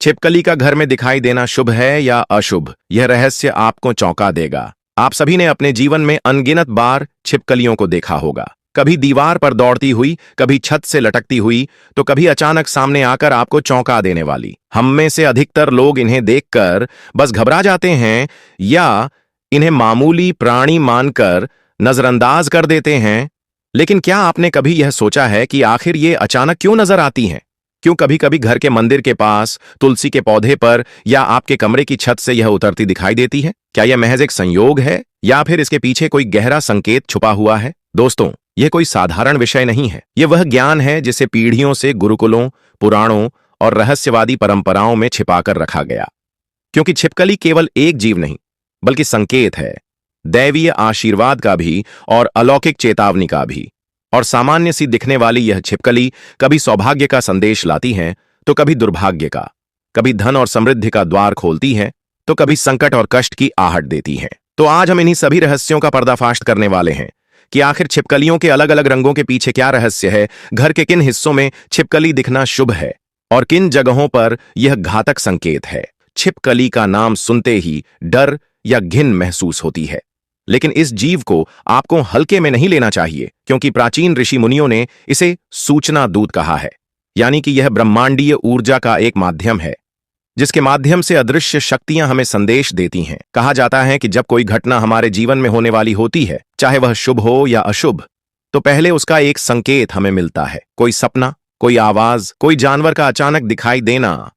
छिपकली का घर में दिखाई देना शुभ है या अशुभ, यह रहस्य आपको चौंका देगा। आप सभी ने अपने जीवन में अनगिनत बार छिपकलियों को देखा होगा। कभी दीवार पर दौड़ती हुई, कभी छत से लटकती हुई, तो कभी अचानक सामने आकर आपको चौंका देने वाली। हम में से अधिकतर लोग इन्हें देखकर बस घबरा जाते हैं या इन्हें मामूली प्राणी मानकर नजरअंदाज कर देते हैं। लेकिन क्या आपने कभी यह सोचा है कि आखिर ये अचानक क्यों नजर आती हैं? क्यों कभी कभी घर के मंदिर के पास, तुलसी के पौधे पर या आपके कमरे की छत से यह उतरती दिखाई देती है? क्या यह महज एक संयोग है या फिर इसके पीछे कोई गहरा संकेत छुपा हुआ है? दोस्तों, यह कोई साधारण विषय नहीं है। यह वह ज्ञान है जिसे पीढ़ियों से गुरुकुलों, पुराणों और रहस्यवादी परंपराओं में छिपाकर रखा गया। क्योंकि छिपकली केवल एक जीव नहीं, बल्कि संकेत है, दैवीय आशीर्वाद का भी और अलौकिक चेतावनी का भी। और सामान्य सी दिखने वाली यह छिपकली कभी सौभाग्य का संदेश लाती है, तो कभी दुर्भाग्य का, कभी धन और समृद्धि का द्वार खोलती है, तो कभी संकट और कष्ट की आहट देती है। तो आज हम इन्हीं सभी रहस्यों का पर्दाफाश करने वाले हैं कि आखिर छिपकलियों के अलग अलग रंगों के पीछे क्या रहस्य है, घर के किन हिस्सों में छिपकली दिखना शुभ है और किन जगहों पर यह घातक संकेत है। छिपकली का नाम सुनते ही डर या घिन महसूस होती है, लेकिन इस जीव को आपको हल्के में नहीं लेना चाहिए, क्योंकि प्राचीन ऋषि मुनियों ने इसे सूचना दूत कहा है। यानी कि यह ब्रह्मांडीय ऊर्जा का एक माध्यम है, जिसके माध्यम से अदृश्य शक्तियां हमें संदेश देती हैं। कहा जाता है कि जब कोई घटना हमारे जीवन में होने वाली होती है, चाहे वह शुभ हो या अशुभ, तो पहले उसका एक संकेत हमें मिलता है। कोई सपना, कोई आवाज, कोई जानवर का अचानक दिखाई देना।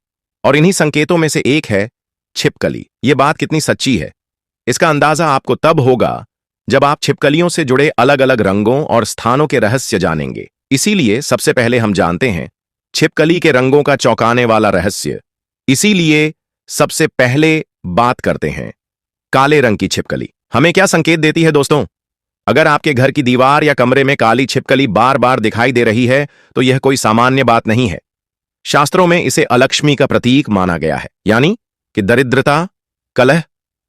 और इन्हीं संकेतों में से एक है छिपकली। ये बात कितनी सच्ची है, इसका अंदाजा आपको तब होगा जब आप छिपकलियों से जुड़े अलग अलग रंगों और स्थानों के रहस्य जानेंगे। इसीलिए सबसे पहले हम जानते हैं छिपकली के रंगों का चौंकाने वाला रहस्य। इसीलिए सबसे पहले बात करते हैं काले रंग की छिपकली हमें क्या संकेत देती है। दोस्तों, अगर आपके घर की दीवार या कमरे में काली छिपकली बार बार दिखाई दे रही है, तो यह कोई सामान्य बात नहीं है। शास्त्रों में इसे अलक्ष्मी का प्रतीक माना गया है, यानी कि दरिद्रता, कलह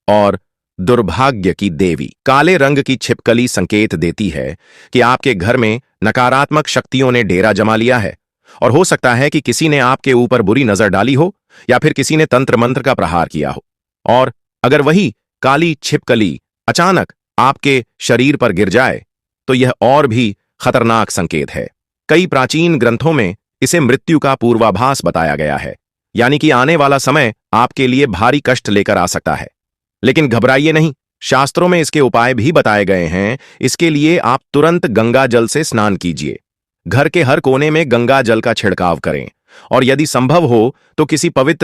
और दुर्भाग्य की देवी। काले रंग की छिपकली संकेत देती है कि आपके घर में नकारात्मक शक्तियों ने डेरा जमा लिया है, और हो सकता है कि किसी ने आपके ऊपर बुरी नजर डाली हो या फिर किसी ने तंत्र मंत्र का प्रहार किया हो। और अगर वही काली छिपकली अचानक आपके शरीर पर गिर जाए, तो यह और भी खतरनाक संकेत है। कई प्राचीन ग्रंथों में इसे मृत्यु का पूर्वाभास बताया गया है, यानी कि आने वाला समय आपके लिए भारी कष्ट लेकर आ सकता है। लेकिन घबराइए नहीं, शास्त्रों में इसके उपाय भी बताए गए हैं। इसके लिए आप तुरंत गंगा जल से स्नान कीजिए, घर के हर कोने में गंगा जल का छिड़काव करें, और यदि संभव हो तो किसी पवित्र